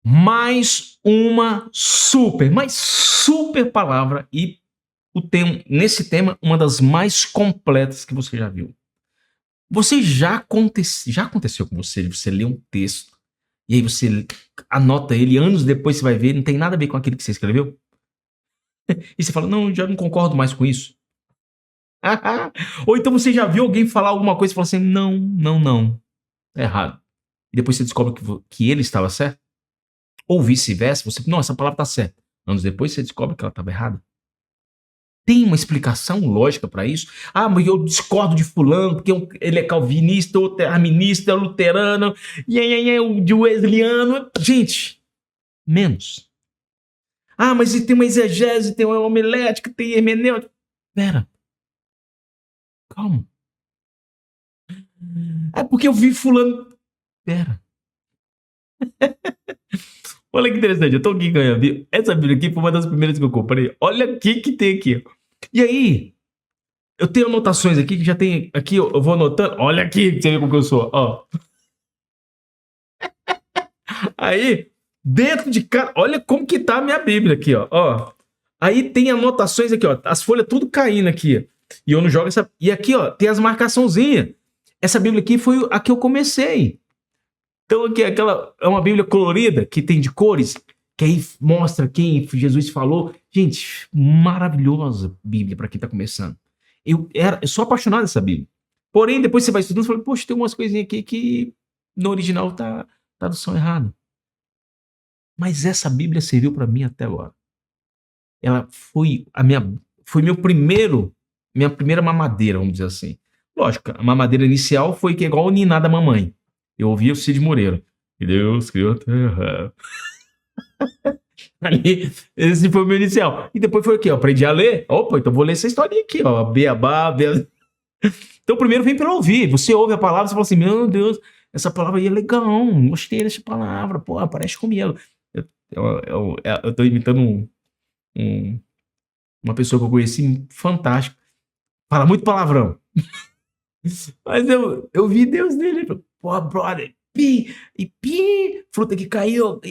mais uma mas super palavra e nesse tema, uma das mais completas que você já viu. Já aconteceu com você, de você ler um texto e aí você anota ele, anos depois você vai ver, não tem nada a ver com aquilo que você escreveu? E você fala, não, já não concordo mais com isso. Ou então você já viu alguém falar alguma coisa e fala assim, não, é errado. E depois você descobre que ele estava certo? Ou vice-versa, você, não, essa palavra está certa. Anos depois você descobre que ela estava errada. Tem uma explicação lógica para isso? Ah, mas eu discordo de fulano, porque ele é calvinista, outro é arminista, é luterano, o de wesleyano. Gente, menos. Ah, mas tem uma exegese, tem uma homilética, tem hermenêutica. Pera. Calma. É porque eu vi fulano. Pera. Olha que interessante, eu tô aqui ganhando. Essa Bíblia aqui foi uma das primeiras que eu comprei. Olha o que tem aqui. E aí, eu tenho anotações aqui que já tem. Aqui eu vou anotando. Olha aqui, pra você ver como que eu sou. Ó. Aí, dentro de cada. Olha como que tá a minha Bíblia aqui, ó. Aí tem anotações aqui, ó. As folhas tudo caindo aqui. E eu não jogo essa. E aqui, ó, tem as marcaçãozinhas. Essa Bíblia aqui foi a que eu comecei. Então, aqui, é uma Bíblia colorida, que tem de cores, que aí mostra quem Jesus falou. Gente, maravilhosa Bíblia para quem tá começando. Eu sou apaixonado dessa Bíblia. Porém, depois você vai estudando e fala, poxa, tem umas coisinhas aqui que no original tá tradução errada. Mas essa Bíblia serviu para mim até agora. Ela foi minha primeira mamadeira, vamos dizer assim. Lógico, a mamadeira inicial foi que é igual o Niná da mamãe. Eu ouvi o Cid Moreira. E Deus criou a terra. Ali, esse foi o meu inicial. E depois foi o quê? Eu aprendi a ler. Opa, então vou ler essa historinha aqui, ó. Beabá. Então primeiro vem pelo ouvir. Você ouve a palavra e fala assim, meu Deus, essa palavra aí é legal. Gostei dessa palavra. Pô, parece comigo. Eu tô imitando uma pessoa que eu conheci fantástico. Fala muito palavrão. Mas eu vi Deus nele. Pô, brother. Pi, fruta que caiu.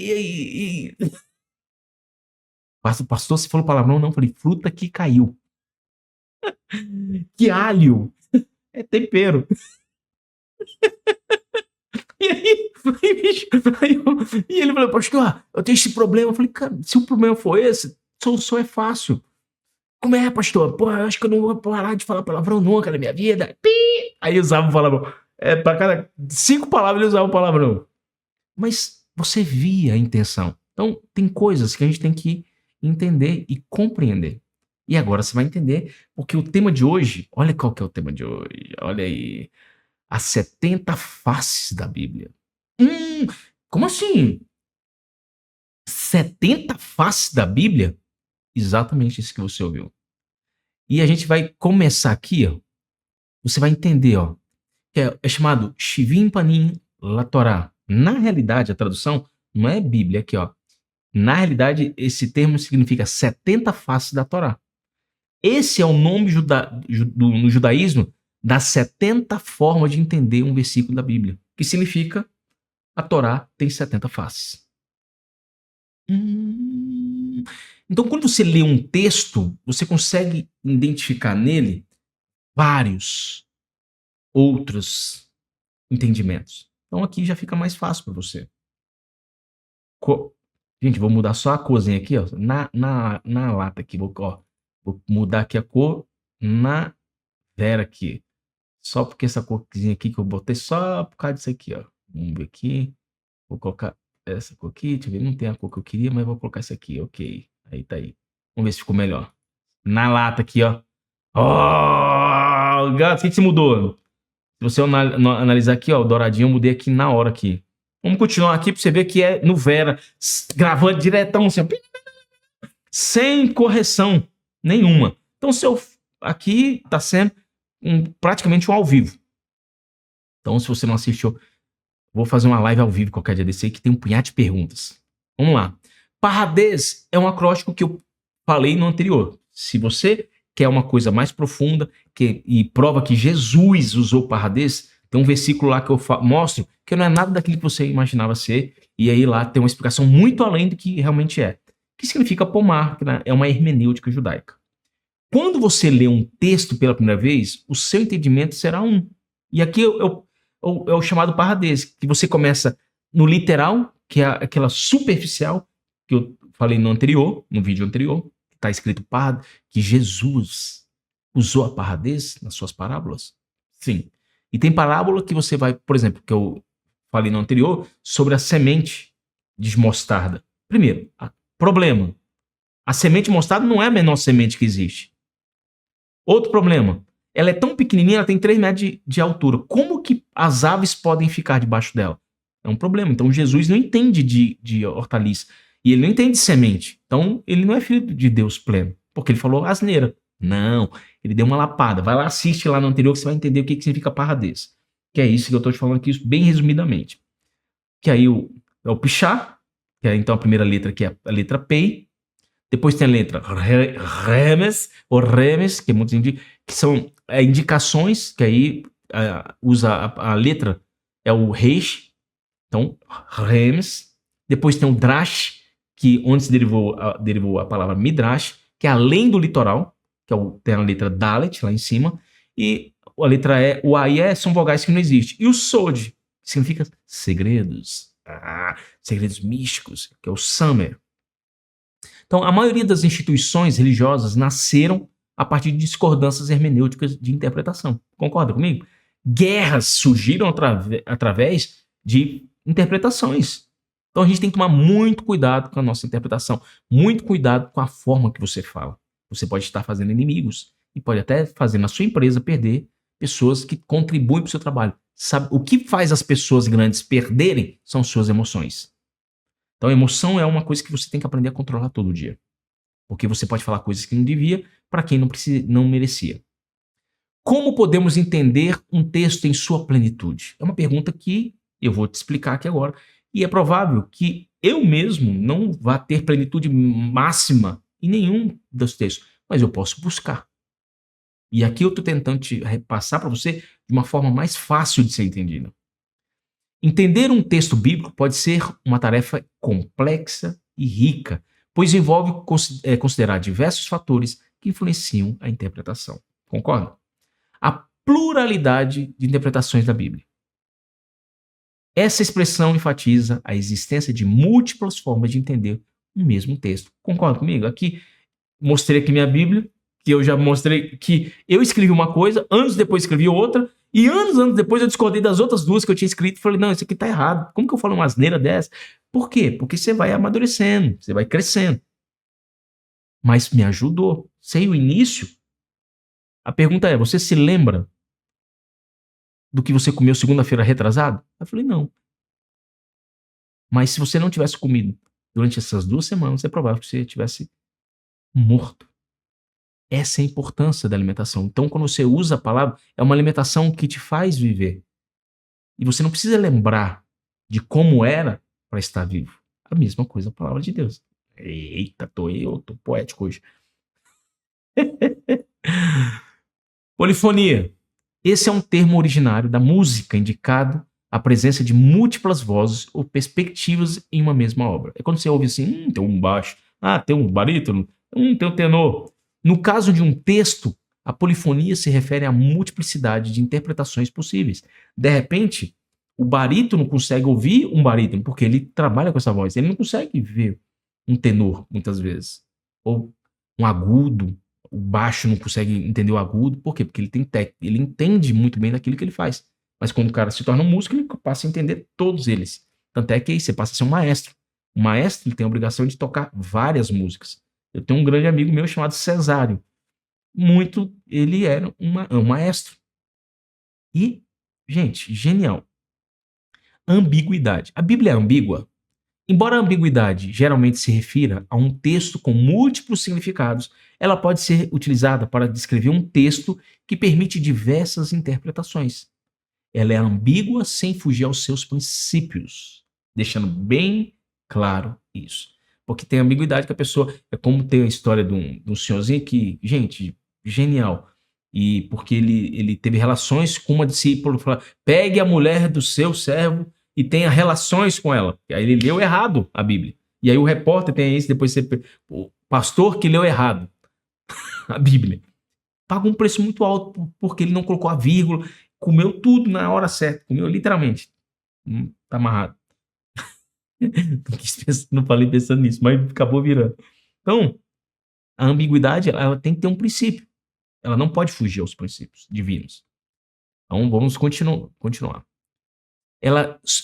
Pastor, você falou palavrão? Não, falei, fruta que caiu. Que alho. É tempero. E aí, bicho, e ele falou, pastor, eu tenho esse problema. Eu falei, cara, se o problema for esse, solução é fácil. Como é, pastor? Pô, eu acho que eu não vou parar de falar palavrão nunca na minha vida. Aí usava o palavrão. Para cada 5 palavras ele usava o palavrão. Mas você via a intenção. Então, tem coisas que a gente tem que entender e compreender. E agora você vai entender, porque o tema de hoje, olha qual que é o tema de hoje, olha aí, as 70 faces da Bíblia. Como assim? 70 faces da Bíblia? Exatamente isso que você ouviu. E a gente vai começar aqui, ó. Você vai entender, ó, que é chamado Shivim Panim LaTorá. Na realidade, a tradução não é Bíblia aqui, ó. Na realidade, esse termo significa 70 faces da Torá. Esse é o nome no judaísmo das 70 formas de entender um versículo da Bíblia, que significa a Torá tem 70 faces. Então, quando você lê um texto, você consegue identificar nele vários outros entendimentos. Então, aqui já fica mais fácil para você. Gente, vou mudar só a corzinha aqui, ó, na lata aqui. Vou mudar aqui a cor na Vera aqui. Só porque essa corzinha aqui que eu botei, só por causa disso aqui, ó. Vamos ver aqui. Vou colocar essa cor aqui. Deixa eu ver, não tem a cor que eu queria, mas vou colocar essa aqui, ok. Aí tá aí. Vamos ver se ficou melhor. Na lata aqui, ó. Oh, gato, o que se mudou? Se você analisar aqui, ó, o douradinho eu mudei aqui na hora aqui. Vamos continuar aqui pra você ver que é no Vera, gravando diretão, assim, sem correção nenhuma. Então, aqui tá sendo praticamente um ao vivo. Então, se você não assistiu, vou fazer uma live ao vivo qualquer dia desse aí, que tem um punhado de perguntas. Vamos lá. Parradez é um acróstico que eu falei no anterior. Se você quer uma coisa mais profunda e prova que Jesus usou parradez, Tem um versículo lá que eu mostro que não é nada daquilo que você imaginava ser, e aí lá tem uma explicação muito além do que realmente é. O que significa pomar, que é uma hermenêutica judaica. Quando você lê um texto pela primeira vez, o seu entendimento será um. E aqui é o chamado parradês, que você começa no literal, que é aquela superficial, que eu falei no vídeo anterior, que está escrito que Jesus usou a parradês nas suas parábolas. Sim. E tem parábola que você vai, por exemplo, que eu falei no anterior, sobre a semente de mostarda. Primeiro, problema. A semente de mostarda não é a menor semente que existe. Outro problema. Ela é tão pequenininha, ela tem 3 metros de altura. Como que as aves podem ficar debaixo dela? É um problema. Então Jesus não entende de hortaliça. E ele não entende de semente. Então ele não é filho de Deus pleno. Porque ele falou asneira. Não. Ele deu uma lapada. Vai lá, assiste lá no anterior que você vai entender o que significa parradês. Que é isso que eu estou te falando aqui, bem resumidamente. Que aí é o pichá, que é então a primeira letra, que é a letra pei. Depois tem a letra remes, ou remes, que é muito que são indicações, que aí usa a letra, é o reis, então remes. Depois tem o drash, que onde se derivou a palavra midrash, que é além do litoral, que tem a letra dalet lá em cima, e a letra E, o A e E são vogais que não existem. E o sod, que significa segredos, segredos místicos, que é o summer. Então, a maioria das instituições religiosas nasceram a partir de discordâncias hermenêuticas de interpretação. Concorda comigo? Guerras surgiram através de interpretações. Então, a gente tem que tomar muito cuidado com a nossa interpretação, muito cuidado com a forma que você fala. Você pode estar fazendo inimigos e pode até fazer na sua empresa perder pessoas que contribuem para o seu trabalho. Sabe, o que faz as pessoas grandes perderem são suas emoções. Então, emoção é uma coisa que você tem que aprender a controlar todo dia. Porque você pode falar coisas que não devia para quem não merecia. Como podemos entender um texto em sua plenitude? É uma pergunta que eu vou te explicar aqui agora. E é provável que eu mesmo não vá ter plenitude máxima em nenhum dos textos, mas eu posso buscar. E aqui eu estou tentando te repassar para você de uma forma mais fácil de ser entendida. Entender um texto bíblico pode ser uma tarefa complexa e rica, pois envolve considerar diversos fatores que influenciam a interpretação. Concorda? A pluralidade de interpretações da Bíblia. Essa expressão enfatiza a existência de múltiplas formas de entender o mesmo texto. Concorda comigo? Aqui, mostrei aqui minha Bíblia, que eu já mostrei que eu escrevi uma coisa, anos depois escrevi outra, e anos depois eu discordei das outras duas que eu tinha escrito e falei, não, isso aqui tá errado. Como que eu falo uma asneira dessa? Por quê? Porque você vai amadurecendo, você vai crescendo. Mas me ajudou. Sei o início. A pergunta é, você se lembra do que você comeu segunda-feira retrasado? Eu falei, não. Mas se você não tivesse comido durante essas 2 semanas, é provável que você tivesse morto. Essa é a importância da alimentação. Então, quando você usa a palavra, é uma alimentação que te faz viver. E você não precisa lembrar de como era para estar vivo. A mesma coisa a palavra de Deus. Eita, tô poético hoje. Polifonia. Esse é um termo originário da música indicado a presença de múltiplas vozes ou perspectivas em uma mesma obra. É quando você ouve assim, tem um baixo, tem um barítono, tem um tenor. No caso de um texto, a polifonia se refere à multiplicidade de interpretações possíveis. De repente, o barítono consegue ouvir um barítono, porque ele trabalha com essa voz. Ele não consegue ver um tenor, muitas vezes. Ou um agudo. O baixo não consegue entender o agudo. Por quê? Porque ele tem ele entende muito bem daquilo que ele faz. Mas quando o cara se torna um músico, ele passa a entender todos eles. Tanto é que aí você passa a ser um maestro. O maestro ele tem a obrigação de tocar várias músicas. Eu tenho um grande amigo meu chamado Cesário. Ele era um maestro. E, gente, genial. Ambiguidade. A Bíblia é ambígua? Embora a ambiguidade geralmente se refira a um texto com múltiplos significados, ela pode ser utilizada para descrever um texto que permite diversas interpretações. Ela é ambígua sem fugir aos seus princípios, deixando bem claro isso. Porque tem ambiguidade que a pessoa... É como tem a história de um senhorzinho que, gente, genial. E porque ele teve relações com uma discípula, falou, pegue a mulher do seu servo e tenha relações com ela. E aí ele leu errado a Bíblia. E aí o repórter tem isso, depois o pastor que leu errado a Bíblia. Paga um preço muito alto porque ele não colocou a vírgula, comeu tudo na hora certa, comeu literalmente. Tá amarrado. Não falei pensando nisso, mas acabou virando. Então, a ambiguidade, ela tem que ter um princípio. Ela não pode fugir aos princípios divinos. Então, vamos continuar.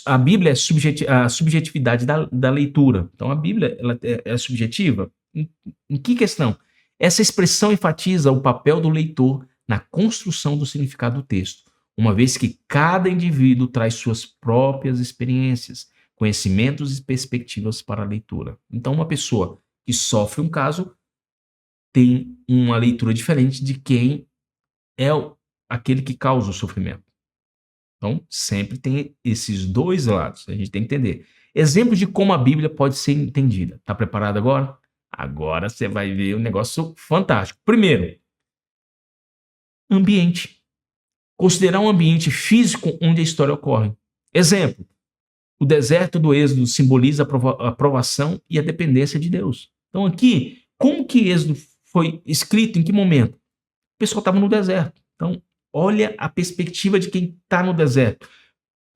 A Bíblia é a subjetividade da leitura. Então, a Bíblia ela é subjetiva? Em que questão? Essa expressão enfatiza o papel do leitor na construção do significado do texto, uma vez que cada indivíduo traz suas próprias experiências, conhecimentos e perspectivas para a leitura. Então, uma pessoa que sofre um caso tem uma leitura diferente de quem é aquele que causa o sofrimento. Então, sempre tem esses dois lados, a gente tem que entender. Exemplos de como a Bíblia pode ser entendida. Está preparado agora? Agora você vai ver um negócio fantástico. Primeiro, ambiente. Considerar um ambiente físico onde a história ocorre. Exemplo, o deserto do Êxodo simboliza a provação e a dependência de Deus. Então aqui, como que Êxodo foi escrito, em que momento? O pessoal estava no deserto. Então, olha a perspectiva de quem está no deserto.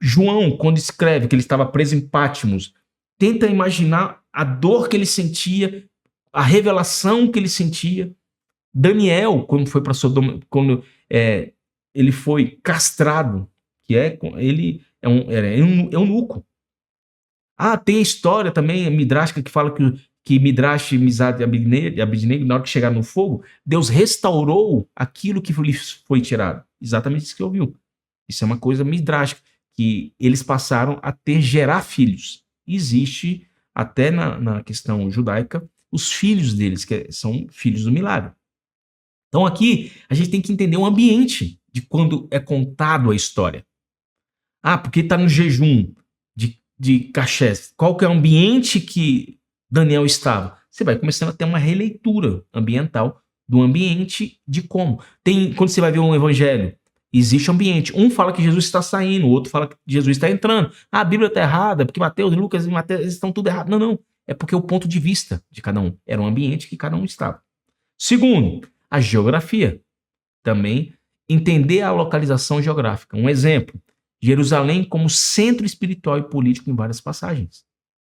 João, quando escreve que ele estava preso em Patmos, tenta imaginar a dor que ele sentia, a revelação que ele sentia. Daniel, quando foi para Sodoma, quando ele foi castrado, ele é um eunuco. Tem a história também, midrásica, que fala que Midrash, Misad e Abednego, na hora que chegaram no fogo, Deus restaurou aquilo que lhe foi tirado. Exatamente isso que eu ouviu. Isso é uma coisa midrásica, que eles passaram a gerar filhos. Existe, até na questão judaica, os filhos deles, que são filhos do milagre. Então aqui, a gente tem que entender o ambiente de quando é contado a história. Porque está no jejum de Caxés. Qual que é o ambiente que Daniel estava? Você vai começando a ter uma releitura ambiental do ambiente de como. Quando você vai ver um evangelho, existe ambiente. Um fala que Jesus está saindo, o outro fala que Jesus está entrando. A Bíblia está errada, porque Mateus, Lucas e Mateus estão tudo errado. Não. É porque o ponto de vista de cada um. Era um ambiente que cada um estava. Segundo, a geografia. Também entender a localização geográfica. Um exemplo, Jerusalém como centro espiritual e político em várias passagens.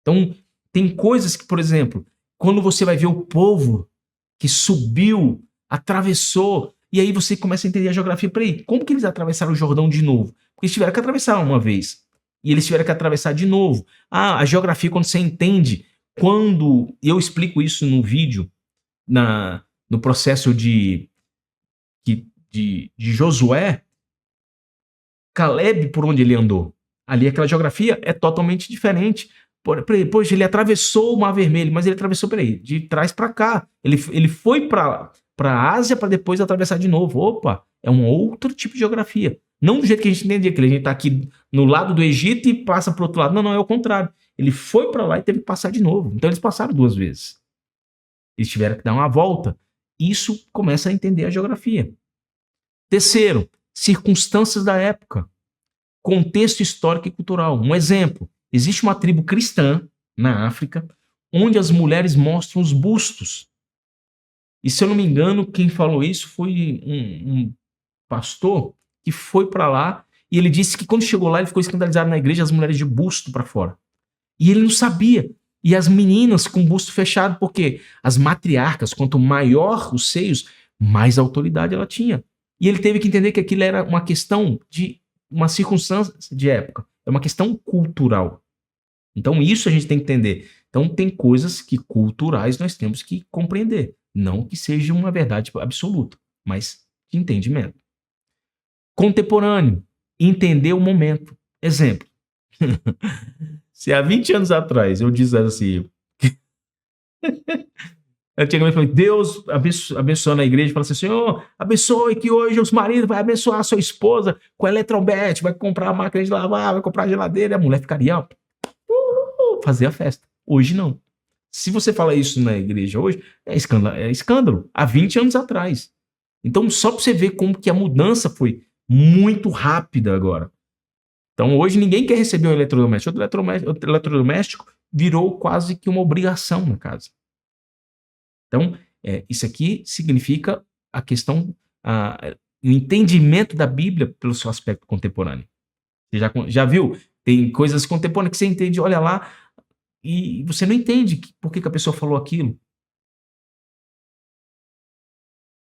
Então, tem coisas que, por exemplo, quando você vai ver o povo que subiu, atravessou, e aí você começa a entender a geografia. Peraí, como que eles atravessaram o Jordão de novo? Porque eles tiveram que atravessar uma vez, e eles tiveram que atravessar de novo. A geografia, quando você entende, quando eu explico isso no vídeo, no processo de Josué, Caleb, por onde ele andou, ali aquela geografia é totalmente diferente. Poxa, ele atravessou o Mar Vermelho, mas ele atravessou, de trás para cá. Ele foi para a Ásia para depois atravessar de novo. Opa, é um outro tipo de geografia. Não do jeito que a gente entendia, que a gente está aqui no lado do Egito e passa para o outro lado. Não, é o contrário. Ele foi para lá e teve que passar de novo. Então eles passaram 2 vezes. Eles tiveram que dar uma volta. Isso começa a entender a geografia. Terceiro, circunstâncias da época. Contexto histórico e cultural. Um exemplo. Existe uma tribo cristã na África onde as mulheres mostram os bustos. E se eu não me engano, quem falou isso foi um pastor que foi para lá e ele disse que quando chegou lá ele ficou escandalizado na igreja, as mulheres de busto para fora. E ele não sabia. E as meninas com busto fechado, porque as matriarcas, quanto maior os seios, mais autoridade ela tinha. E ele teve que entender que aquilo era uma questão de uma circunstância de época. É uma questão cultural. Então isso a gente tem que entender. Então tem coisas que culturais nós temos que compreender. Não que seja uma verdade absoluta, mas de entendimento. Contemporâneo. Entender o momento. Exemplo. Se há 20 anos atrás eu dissesse assim... Antigamente eu falei, Deus abençoando a igreja, fala assim, Senhor, abençoe que hoje os maridos vai abençoar a sua esposa com eletrombete, vai comprar a máquina de lavar, vai comprar a geladeira, e a mulher ficaria, fazer a festa. Hoje não. Se você fala isso na igreja hoje, é escândalo. Há 20 anos atrás. Então, só para você ver como que a mudança foi muito rápida agora. Então, hoje ninguém quer receber um eletrodoméstico. O eletrodoméstico virou quase que uma obrigação na casa. Então, isso aqui significa a questão, o entendimento da Bíblia pelo seu aspecto contemporâneo. Você já viu? Tem coisas contemporâneas que você entende, olha lá, e você não entende por que a pessoa falou aquilo.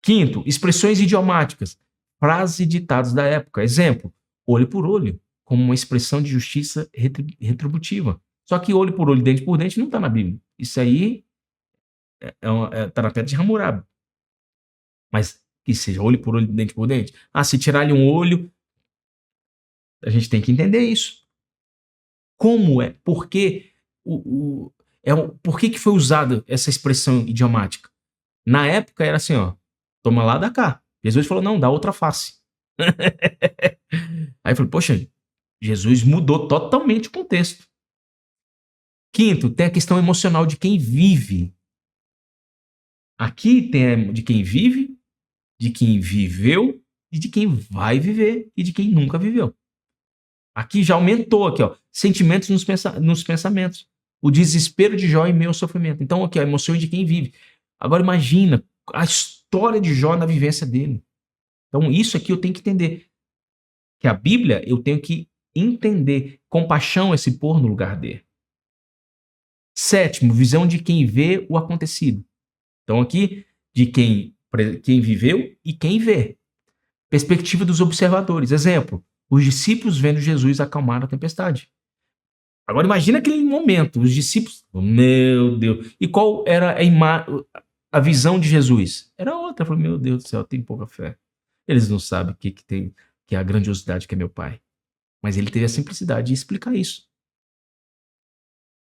Quinto, expressões idiomáticas, frases e ditados da época. Exemplo, olho por olho, como uma expressão de justiça retributiva. Só que olho por olho, dente por dente, não está na Bíblia. Isso aí está na pedra de Hammurabi. Mas que seja olho por olho, dente por dente. Se tirar-lhe um olho, a gente tem que entender isso. Como é? Por que por que foi usada essa expressão idiomática? Na época era assim, toma lá, dá cá. Jesus falou, não, dá outra face. Aí eu falei, poxa, Jesus mudou totalmente o contexto. Quinto, tem a questão emocional de quem vive. Aqui tem de quem vive, de quem viveu, e de quem vai viver, e de quem nunca viveu. Aqui já aumentou, aqui, sentimentos nos pensamentos. O desespero de Jó em meio ao sofrimento. Então, aqui, emoções de quem vive. Agora, imagina a história de Jó na vivência dele. Então, isso aqui eu tenho que entender. Que a Bíblia, eu tenho que entender. Compaixão é se pôr no lugar dele. Sétimo, visão de quem vê o acontecido. Então, aqui, de quem viveu e quem vê. Perspectiva dos observadores. Exemplo, os discípulos vendo Jesus acalmar a tempestade. Agora imagina aquele momento, os discípulos, meu Deus, e qual era a visão de Jesus? Era outra, falei, meu Deus do céu, tem pouca fé. Eles não sabem o que tem, que é a grandiosidade que é meu pai. Mas ele teve a simplicidade de explicar isso.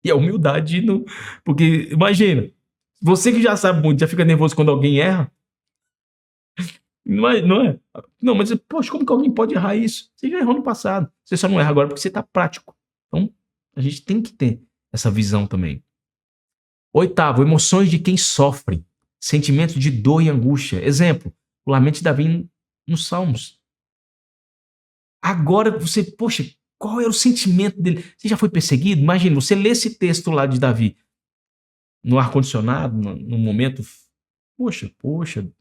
E a humildade, porque imagina, você que já sabe muito, já fica nervoso quando alguém erra, não é? Não, mas, poxa, como que alguém pode errar isso? Você já errou no passado. Você só não erra agora porque você está prático. Então, a gente tem que ter essa visão também. Oitavo, emoções de quem sofre. Sentimentos de dor e angústia. Exemplo, o lamento de Davi nos Salmos. Agora você, poxa, qual era o sentimento dele? Você já foi perseguido? Imagina, você lê esse texto lá de Davi no ar-condicionado, no momento. Poxa,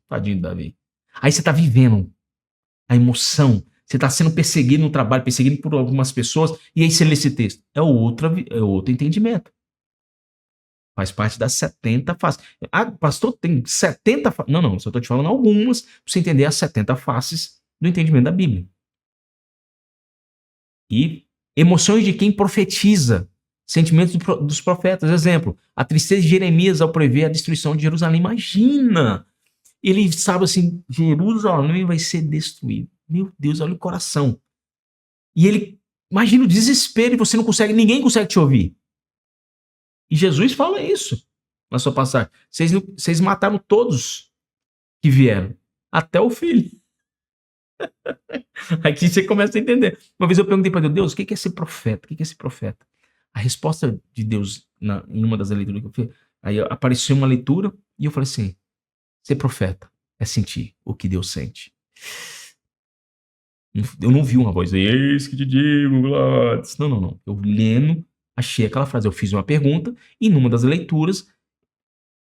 tadinho de Davi. Aí você está vivendo a emoção. Você está sendo perseguido no trabalho, perseguido por algumas pessoas, e aí você lê esse texto. É outro entendimento. Faz parte das 70 faces. Pastor, tem 70 faces. Não, só estou te falando algumas, para você entender as 70 faces do entendimento da Bíblia. E emoções de quem profetiza. Sentimentos dos profetas. Exemplo, a tristeza de Jeremias ao prever a destruição de Jerusalém. Imagina! Ele sabe assim, Jerusalém vai ser destruído. Meu Deus, olha o coração. E ele, imagina o desespero e você não consegue, ninguém consegue te ouvir. E Jesus fala isso na sua passagem. Vocês mataram todos que vieram, até o filho. Aqui você começa a entender. Uma vez eu perguntei para Deus, o que é ser profeta? O que é ser profeta? A resposta de Deus em uma das leituras que eu fiz, aí apareceu uma leitura e eu falei assim, ser profeta é sentir o que Deus sente. Eu não vi uma voz, eis que te digo, Gladys. Não. Eu lendo, achei aquela frase. Eu fiz uma pergunta e numa das leituras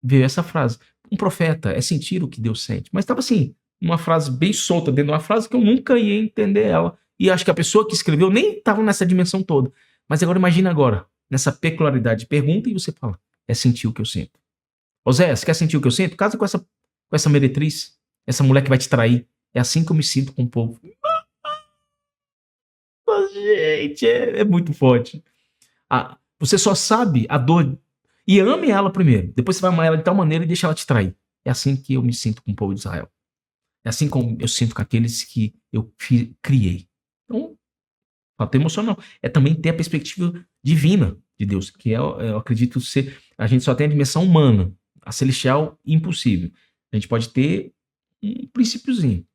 veio essa frase. Um profeta é sentir o que Deus sente. Mas estava assim, uma frase bem solta, dentro de uma frase que eu nunca ia entender ela. E acho que a pessoa que escreveu nem estava nessa dimensão toda. Mas agora imagina agora, nessa peculiaridade de pergunta, e você fala, é sentir o que eu sinto. Zé, quer sentir o que eu sinto? Casa com essa meretriz, essa mulher que vai te trair. É assim que eu me sinto com o povo. Gente, é muito forte. Você só sabe a dor. E ame ela primeiro. Depois você vai amar ela de tal maneira e deixa ela te trair. É assim que eu me sinto com o povo de Israel. É assim como eu sinto com aqueles que eu criei. Então, fator emocional. É também ter a perspectiva divina de Deus, que eu acredito ser. A gente só tem a dimensão humana, a celestial impossível. A gente pode ter um princípiozinho.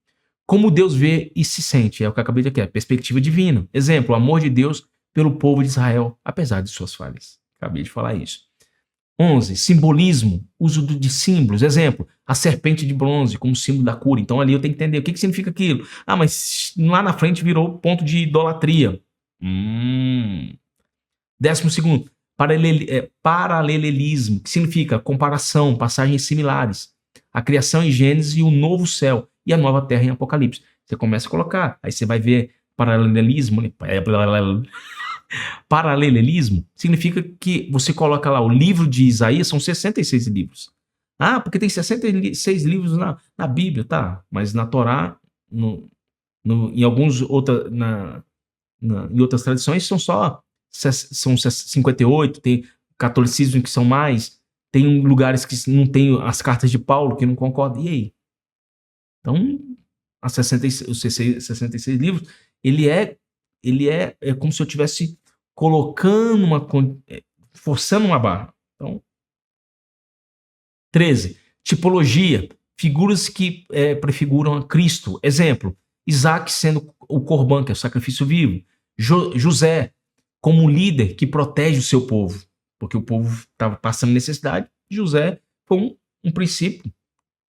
Como Deus vê e se sente, é o que eu acabei de dizer, a perspectiva divina. Exemplo, o amor de Deus pelo povo de Israel, apesar de suas falhas. Acabei de falar isso. 11. Simbolismo, uso de símbolos. Exemplo, A serpente de bronze como símbolo da cura. Então ali eu tenho que entender o que significa aquilo. Ah, mas lá na frente virou ponto de idolatria. 12º, paralelismo, que significa comparação, passagens similares. A criação em Gênesis e o novo céu e a nova terra em Apocalipse. Você começa a colocar, aí você vai ver paralelismo, né? Paralelismo significa que você coloca lá o livro de Isaías, são 66 livros. Ah, porque tem 66 livros na Bíblia, tá? Mas na Torá, em alguns em outras tradições são 58, tem catolicismo que são mais, tem lugares que não tem as cartas de Paulo, que não concordam. E aí? Então, os 66 livros, ele é como se eu estivesse colocando forçando uma barra. Então, 13. Tipologia. Figuras que prefiguram a Cristo. Exemplo, Isaac sendo o Corban, que é o sacrifício vivo. José, como líder que protege o seu povo. Porque o povo estava passando necessidade. José foi um princípio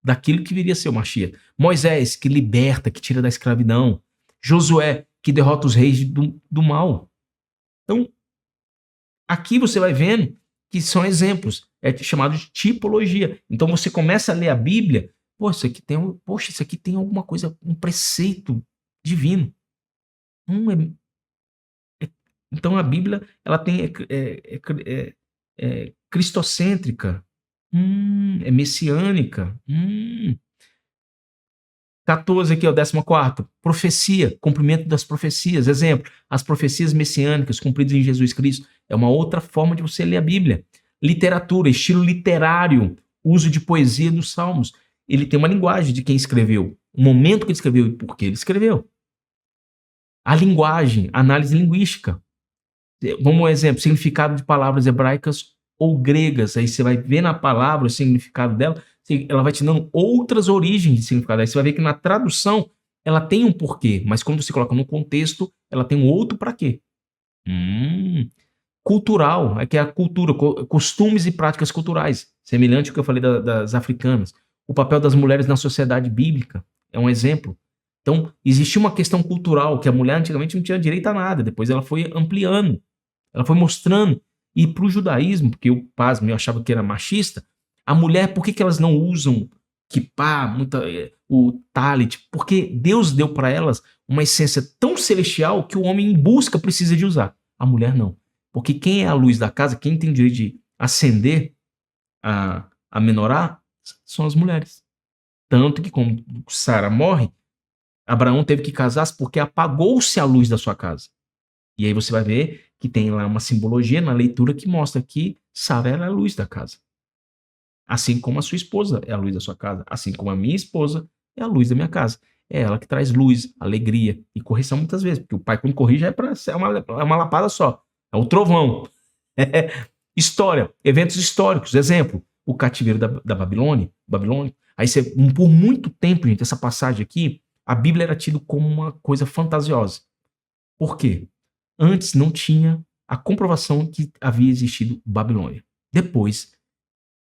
daquilo que viria a ser o Mashiach. Moisés, que liberta, que tira da escravidão. Josué, que derrota os reis do mal. Então, aqui você vai vendo que são exemplos. É chamado de tipologia. Então, você começa a ler a Bíblia, isso aqui tem alguma coisa, um preceito divino. Então, a Bíblia, ela tem cristocêntrica. É messiânica. 14 aqui, 14º. Profecia, cumprimento das profecias. Exemplo, as profecias messiânicas cumpridas em Jesus Cristo. É uma outra forma de você ler a Bíblia. Literatura, estilo literário, uso de poesia nos salmos. Ele tem uma linguagem de quem escreveu, o momento que ele escreveu e por que ele escreveu. A linguagem, análise linguística. Vamos um exemplo, significado de palavras hebraicas ou gregas. Aí você vai ver na palavra o significado dela, ela vai te dando outras origens de significado. Aí você vai ver que na tradução ela tem um porquê, mas quando você coloca no contexto, ela tem um outro para quê. Cultural, é que é a cultura, costumes e práticas culturais, semelhante ao que eu falei das africanas. O papel das mulheres na sociedade bíblica é um exemplo. Então, existia uma questão cultural, que a mulher antigamente não tinha direito a nada, depois ela foi ampliando, ela foi mostrando. E para o judaísmo, porque eu achava que era machista, a mulher, por que elas não usam kippah, o talit? Porque Deus deu para elas uma essência tão celestial que o homem em busca precisa de usar. A mulher não. Porque quem é a luz da casa, quem tem o direito de acender a menorá, são as mulheres. Tanto que quando Sara morre, Abraão teve que casar porque apagou-se a luz da sua casa. E aí você vai ver que tem lá uma simbologia na leitura que mostra que Sara era a luz da casa. Assim como a sua esposa é a luz da sua casa. Assim como a minha esposa é a luz da minha casa. É ela que traz luz, alegria e correção muitas vezes. Porque o pai, quando corrige, é uma lapada só. É o trovão. História, eventos históricos. Exemplo, o cativeiro da Babilônia. Aí por muito tempo, gente, essa passagem aqui, a Bíblia era tida como uma coisa fantasiosa. Por quê? Antes não tinha a comprovação que havia existido Babilônia. Depois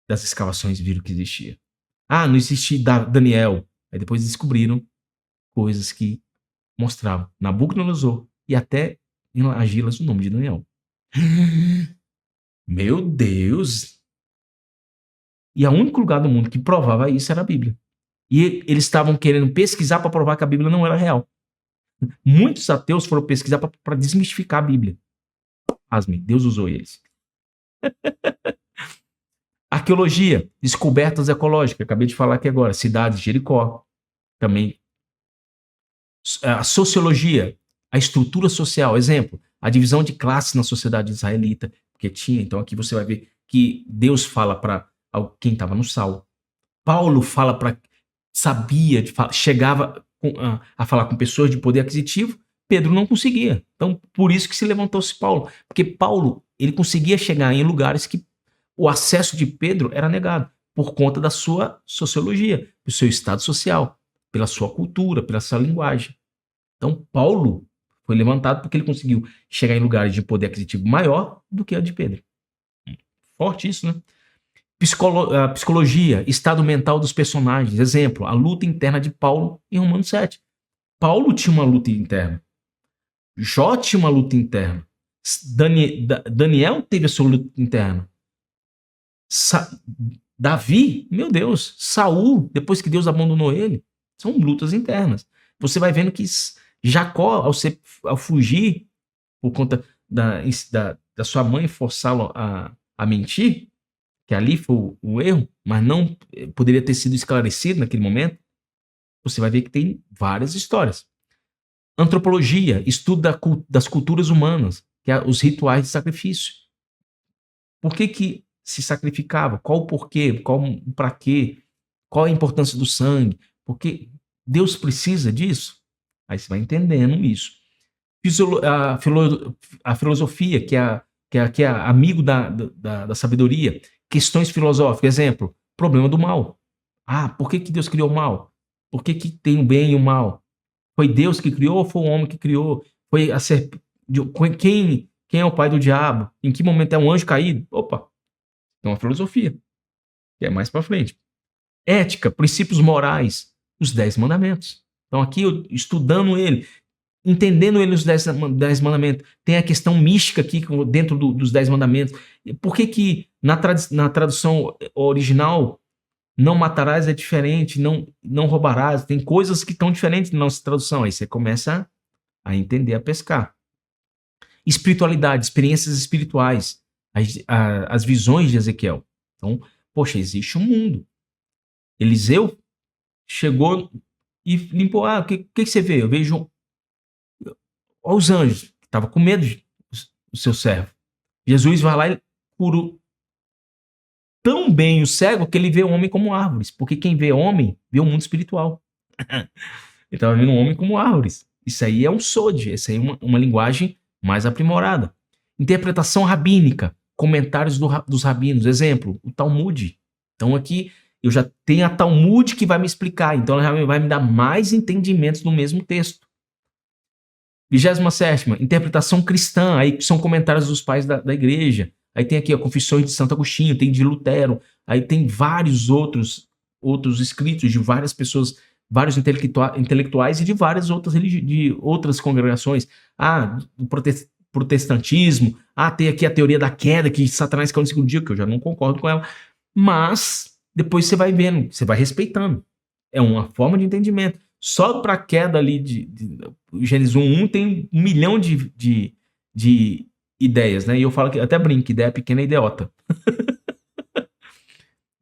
das escavações viram que existia. Não existia Daniel. Aí depois descobriram coisas que mostravam Nabucodonosor e até em Agilas o nome de Daniel. Meu Deus! E o único lugar do mundo que provava isso era a Bíblia. E eles estavam querendo pesquisar para provar que a Bíblia não era real. Muitos ateus foram pesquisar para desmistificar a Bíblia. Pasmem, Deus usou eles. Arqueologia, descobertas ecológicas, acabei de falar aqui agora, cidades de Jericó, também. A sociologia, a estrutura social, exemplo, a divisão de classes na sociedade israelita, porque tinha, então aqui você vai ver que Deus fala para quem estava no sal. Paulo fala chegava a falar com pessoas de poder aquisitivo, Pedro não conseguia. Então, por isso que se levantou-se Paulo, porque Paulo, ele conseguia chegar em lugares que o acesso de Pedro era negado, por conta da sua sociologia, do seu estado social, pela sua cultura, pela sua linguagem. Então, Paulo foi levantado porque ele conseguiu chegar em lugares de poder aquisitivo maior do que a de Pedro. Forte isso, né? A psicologia, estado mental dos personagens. Exemplo, a luta interna de Paulo em Romanos 7. Paulo tinha uma luta interna. Jó tinha uma luta interna. Daniel teve a sua luta interna. Davi, meu Deus, Saul, depois que Deus abandonou ele, são lutas internas. Você vai vendo que Jacó, ao fugir por conta da sua mãe forçá-lo a mentir, que ali foi o erro, mas não poderia ter sido esclarecido naquele momento, você vai ver que tem várias histórias. Antropologia, estudo das culturas humanas, que é os rituais de sacrifício. Por que se sacrificava? Qual o porquê? Qual o para quê? Qual a importância do sangue? Porque Deus precisa disso? Aí você vai entendendo isso. A filosofia, que é amigo da sabedoria. Questões filosóficas. Exemplo, problema do mal. Por que Deus criou o mal? Por que tem o bem e o mal? Foi Deus que criou ou foi o homem que criou? Foi quem é o pai do diabo? Em que momento é um anjo caído? Opa, é uma filosofia, que é mais para frente. Ética, princípios morais, os 10 mandamentos. Então aqui, eu estudando ele, entendendo ele os 10 mandamentos, tem a questão mística aqui dentro dos 10 mandamentos. Por que na tradução original, não matarás é diferente, não roubarás, tem coisas que estão diferentes na nossa tradução, aí você começa a entender, a pescar. Espiritualidade, experiências espirituais, as visões de Ezequiel. Então, poxa, existe um mundo. Eliseu chegou e limpou. O que você vê? Eu vejo os anjos, que estavam com medo do seu servo. Jesus vai lá e curou tão bem o cego que ele vê o homem como árvores, porque quem vê homem, vê o mundo espiritual. Ele estava vendo o homem como árvores. Isso aí é um sode, isso aí é uma linguagem mais aprimorada. Interpretação rabínica, comentários dos rabinos. Exemplo, o Talmud. Então aqui eu já tenho a Talmud que vai me explicar, então ela já vai me dar mais entendimentos no mesmo texto. 27ª, interpretação cristã, aí são comentários dos pais da igreja. Aí tem aqui, Confissões de Santo Agostinho, tem de Lutero, aí tem vários outros escritos de várias pessoas, vários intelectuais e de várias outras congregações. O protestantismo, tem aqui a teoria da queda, que Satanás caiu no segundo dia, que eu já não concordo com ela, mas depois você vai vendo, você vai respeitando. É uma forma de entendimento. Só para a queda ali de Gênesis 1 tem 1 milhão de ideias, né? E eu falo que até brinco, ideia pequena é idiota.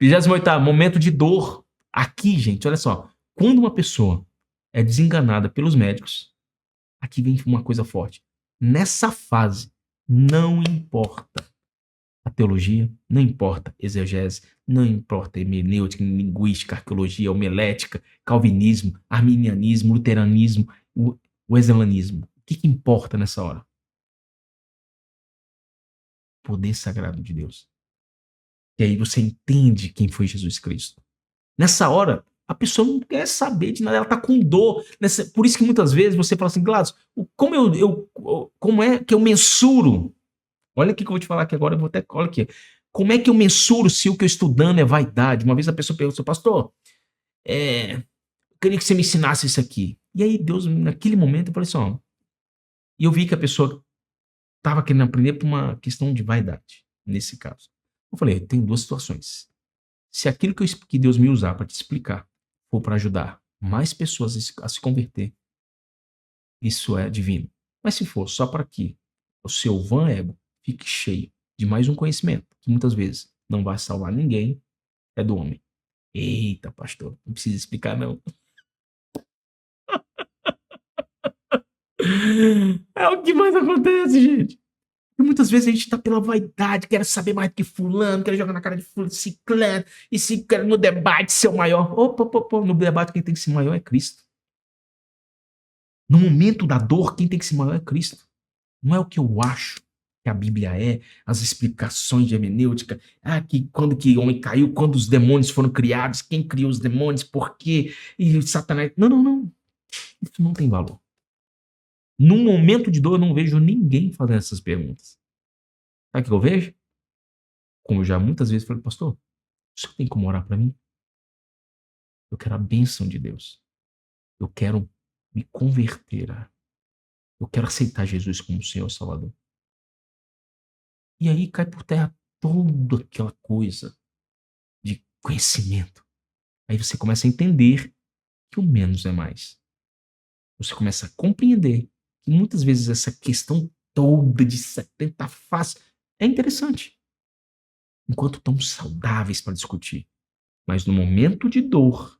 28ª, momento de dor. Aqui, gente, olha só. Quando uma pessoa é desenganada pelos médicos, aqui vem uma coisa forte. Nessa fase, não importa a teologia, não importa exegese, não importa hermenêutica, linguística, arqueologia, homilética, calvinismo, arminianismo, luteranismo, o wesleyismo. O que importa nessa hora? O poder sagrado de Deus. E aí você entende quem foi Jesus Cristo. Nessa hora, a pessoa não quer saber de nada, ela está com dor. Por isso que muitas vezes você fala assim, Gladys, como é que eu mensuro? Olha aqui que eu vou te falar aqui agora, olha aqui. Como é que eu mensuro se o que eu estou estudando é vaidade? Uma vez a pessoa perguntou, pastor, eu queria que você me ensinasse isso aqui. E aí Deus, naquele momento, eu falei assim, e eu vi que a pessoa estava querendo aprender por uma questão de vaidade, nesse caso. Eu falei, tem 2 situações. Se aquilo que Deus me usar para te explicar for para ajudar mais pessoas a se converter, isso é divino. Mas se for só para que o seu vã ego fique cheio de mais um conhecimento, que muitas vezes não vai salvar ninguém, é do homem. Eita, pastor, não precisa explicar não. É o que mais acontece, gente. E muitas vezes a gente tá pela vaidade, quer saber mais do que fulano, quer jogar na cara de fulano, ciclano, e se quer no debate ser o maior. Opa, no debate quem tem que ser maior é Cristo. No momento da dor, quem tem que ser maior é Cristo. Não é o que eu acho que a Bíblia é, as explicações de hermenêutica, que quando que o homem caiu, quando os demônios foram criados, quem criou os demônios, por quê, e Satanás... Não. Isso não tem valor. Num momento de dor, eu não vejo ninguém fazendo essas perguntas. Sabe o que eu vejo? Como eu já muitas vezes falei, pastor, O senhor tem como orar para mim? Eu quero a bênção de Deus. Eu quero me converter. Eu quero aceitar Jesus como Senhor e Salvador. E aí cai por terra toda aquela coisa de conhecimento. Aí você começa a entender que o menos é mais. Você começa a compreender que muitas vezes essa questão toda de 70 faces é interessante, enquanto estamos saudáveis para discutir. Mas no momento de dor,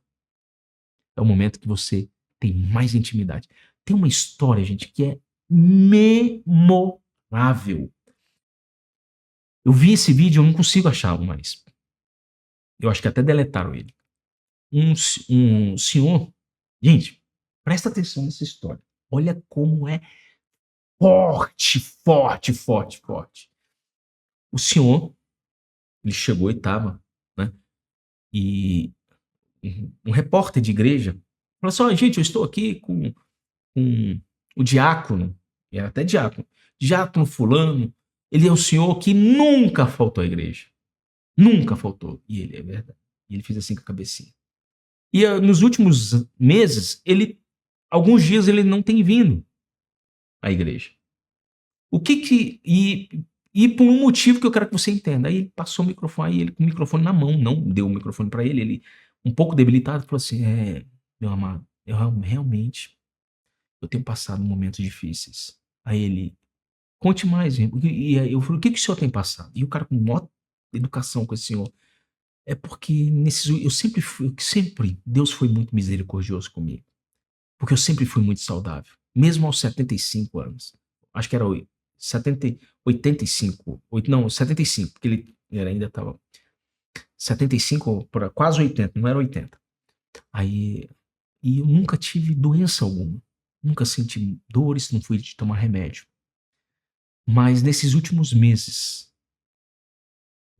é o momento que você tem mais intimidade. Tem uma história, gente, que é memorável. Eu vi esse vídeo, eu não consigo achá-lo mais. Eu acho que até deletaram ele. Um senhor. Gente, presta atenção nessa história. Olha como é forte, forte, forte, forte. O senhor, ele chegou e estava, né? E um repórter de igreja falou assim: gente, eu estou aqui com o diácono, e era até diácono fulano. Ele é um senhor que nunca faltou à igreja. Nunca faltou. E ele, é verdade. E ele fez assim com a cabecinha. E nos últimos meses, alguns dias ele não tem vindo à igreja. E por um motivo que eu quero que você entenda. Aí ele passou o microfone, aí ele com o microfone na mão, não deu o microfone para ele um pouco debilitado, falou assim: meu amado, eu realmente eu tenho passado momentos difíceis. Aí ele, conte mais. E aí eu falei: o que o senhor tem passado? E o cara com maior educação com esse senhor: é porque Deus foi muito misericordioso comigo. Porque eu sempre fui muito saudável, mesmo aos 75 anos. Acho que era 85, não, 75, porque ele ainda estava 75 para quase 80, não era 80. Aí, e eu nunca tive doença alguma, nunca senti dores, não fui de tomar remédio. Mas nesses últimos meses,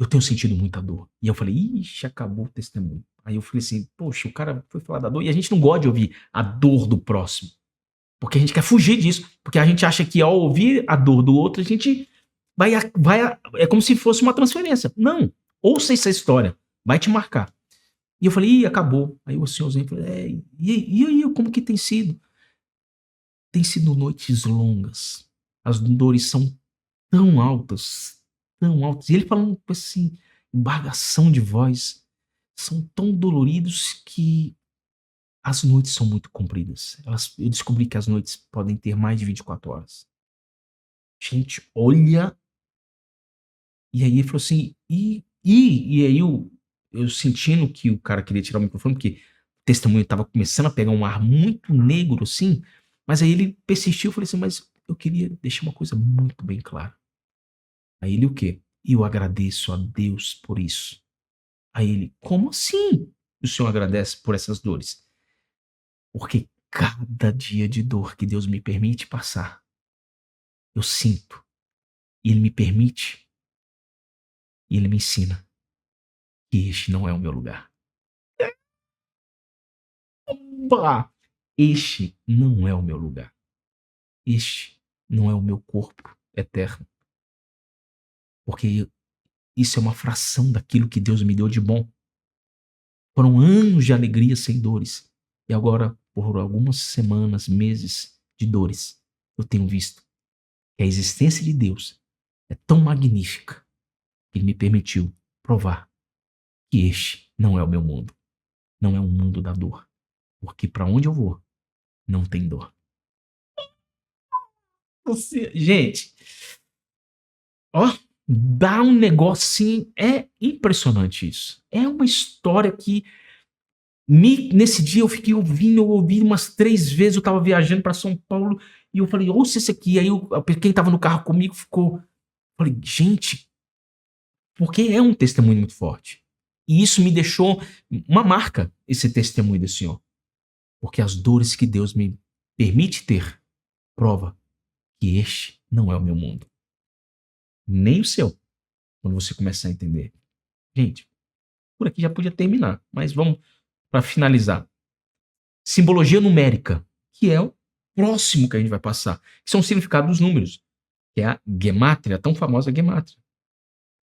eu tenho sentido muita dor. E eu falei: ixi, acabou o testemunho. Aí eu falei assim: poxa, o cara foi falar da dor, e a gente não gosta de ouvir a dor do próximo. Porque a gente quer fugir disso. Porque a gente acha que ao ouvir a dor do outro, a gente é como se fosse uma transferência. Não. Ouça essa história. Vai te marcar. E eu falei: ih, acabou. Aí o senhorzinho falou: e aí, como que tem sido? Tem sido noites longas. As dores são tão altas, tão altas. E ele falando com assim, embargação de voz. São tão doloridos que as noites são muito compridas. Eu descobri que as noites podem ter mais de 24 horas. Gente, olha. E aí ele falou assim, e aí eu sentindo que o cara queria tirar o microfone, porque o testemunho estava começando a pegar um ar muito negro, assim, mas aí ele persistiu. Eu falei assim: mas eu queria deixar uma coisa muito bem clara. Aí ele: o quê? Eu agradeço a Deus por isso. Aí ele: como assim o senhor agradece por essas dores? Porque cada dia de dor que Deus me permite passar, eu sinto. E Ele me permite. E Ele me ensina que este não é o meu lugar. Opa! Este não é o meu lugar. Este não é o meu corpo eterno. Porque isso é uma fração daquilo que Deus me deu de bom. Foram anos de alegria sem dores. E agora, por algumas semanas, meses de dores, eu tenho visto que a existência de Deus é tão magnífica que Ele me permitiu provar que este não é o meu mundo. Não é um mundo da dor. Porque para onde eu vou, não tem dor. Gente, ó, dá um negócio assim, é impressionante isso. É uma história que nesse dia eu fiquei ouvindo, eu ouvi umas 3 vezes. Eu tava viajando para São Paulo e eu falei: ouça esse aqui. Aí quem tava no carro comigo ficou. Falei: gente, porque é um testemunho muito forte. E isso me deixou uma marca, esse testemunho do Senhor. Porque as dores que Deus me permite ter prova que este não é o meu mundo. Nem o seu. Quando você começar a entender. Gente, por aqui já podia terminar, mas vamos para finalizar. Simbologia numérica, que é o próximo que a gente vai passar, que são o significado dos números, que é a gemátria, a tão famosa gemátria.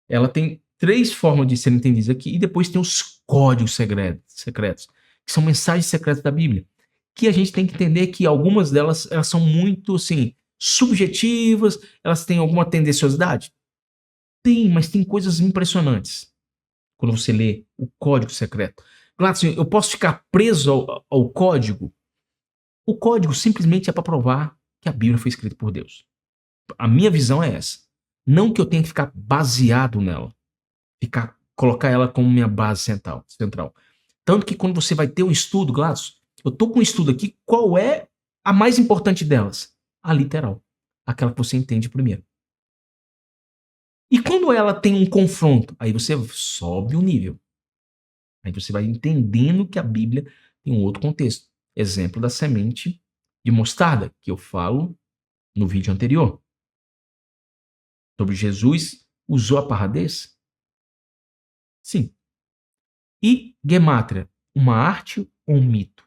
Ela tem três formas de serem entendidos aqui, e depois tem os códigos secretos, que são mensagens secretas da Bíblia, que a gente tem que entender que algumas delas elas são muito assim, subjetivas, elas têm alguma tendenciosidade? Tem, mas tem coisas impressionantes quando você lê o código secreto. Claro, assim, eu posso ficar preso ao código? O código simplesmente é para provar que a Bíblia foi escrita por Deus. A minha visão é essa. Não que eu tenha que ficar baseado nela, colocar ela como minha base central. Tanto que quando você vai ter um estudo, Gladys, eu tô com um estudo aqui, qual é a mais importante delas? A literal. Aquela que você entende primeiro. E quando ela tem um confronto, aí você sobe o nível. Aí você vai entendendo que a Bíblia tem um outro contexto. Exemplo da semente de mostarda, que eu falo no vídeo anterior. Sobre Jesus usou a parradez? Sim. E Gemátria, uma arte ou um mito?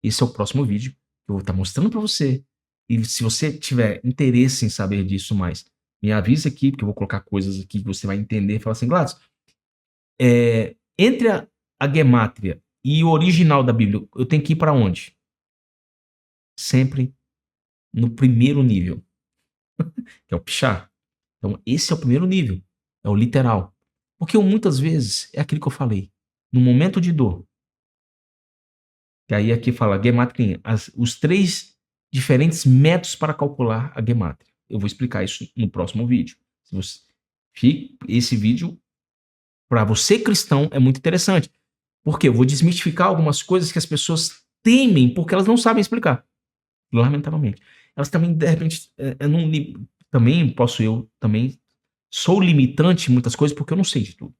Esse é o próximo vídeo que eu vou estar mostrando para você. E se você tiver interesse em saber disso mais, me avisa aqui, porque eu vou colocar coisas aqui que você vai entender. Fala assim, Gladys, entre a Gemátria e o original da Bíblia, eu tenho que ir para onde? Sempre no primeiro nível, que é o Pichá. Então, esse é o primeiro nível, é o literal. Porque muitas vezes é aquilo que eu falei, no momento de dor. E aí aqui fala Gemátria, os três diferentes métodos para calcular a Gemátria. Eu vou explicar isso no próximo vídeo. Esse vídeo, para você cristão, é muito interessante. Porque eu vou desmistificar algumas coisas que as pessoas temem porque elas não sabem explicar. Lamentavelmente. Elas também, de repente, também sou limitante em muitas coisas porque eu não sei de tudo.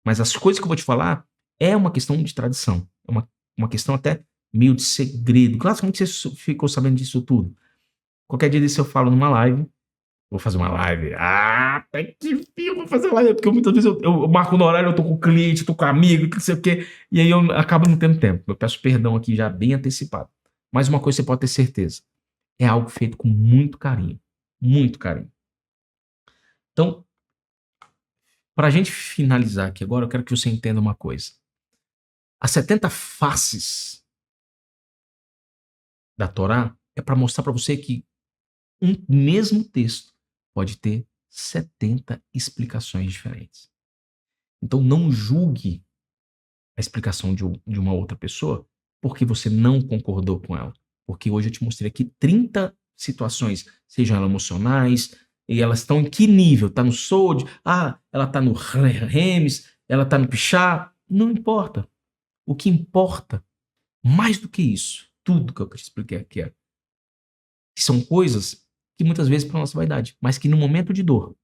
Mas as coisas que eu vou te falar é uma questão de tradição. É uma questão até meio de segredo. Claro, como que você ficou sabendo disso tudo? Qualquer dia desse eu falo numa live. Vou fazer uma live. Até que fim eu vou fazer live. Porque muitas vezes eu marco no horário, eu tô com o cliente, tô com amigo, não sei o quê. E aí eu acabo não tendo tempo. Eu peço perdão aqui já bem antecipado. Mas uma coisa você pode ter certeza. É algo feito com muito carinho. Muito carinho. Então, pra gente finalizar aqui agora, eu quero que você entenda uma coisa. As 70 faces da Torá é para mostrar para você que um mesmo texto pode ter 70 explicações diferentes. Então não julgue a explicação de uma outra pessoa porque você não concordou com ela. Porque hoje eu te mostrei aqui 30 situações, sejam elas emocionais, e elas estão em que nível? Tá no Sod? Ela tá no Remes? Ela tá no Pichá? Não importa. O que importa, mais do que isso, tudo que eu te expliquei aqui que são coisas que muitas vezes para nossa vaidade, mas que no momento de dor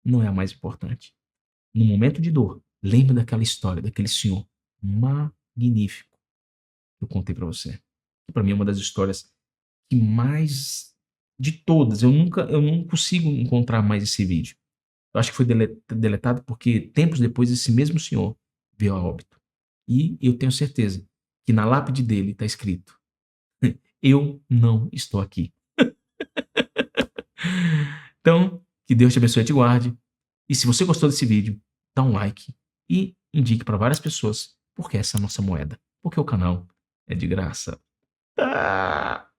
não é a mais importante. No momento de dor, lembre daquela história, daquele senhor magnífico que eu contei para você. Que para mim é uma das histórias que mais de todas, eu não consigo encontrar mais esse vídeo. Eu acho que foi deletado porque tempos depois esse mesmo senhor veio a óbito. E eu tenho certeza que na lápide dele está escrito: eu não estou aqui. Então, que Deus te abençoe e te guarde. E se você gostou desse vídeo, dá um like e indique para várias pessoas, porque essa é a nossa moeda. Porque o canal é de graça.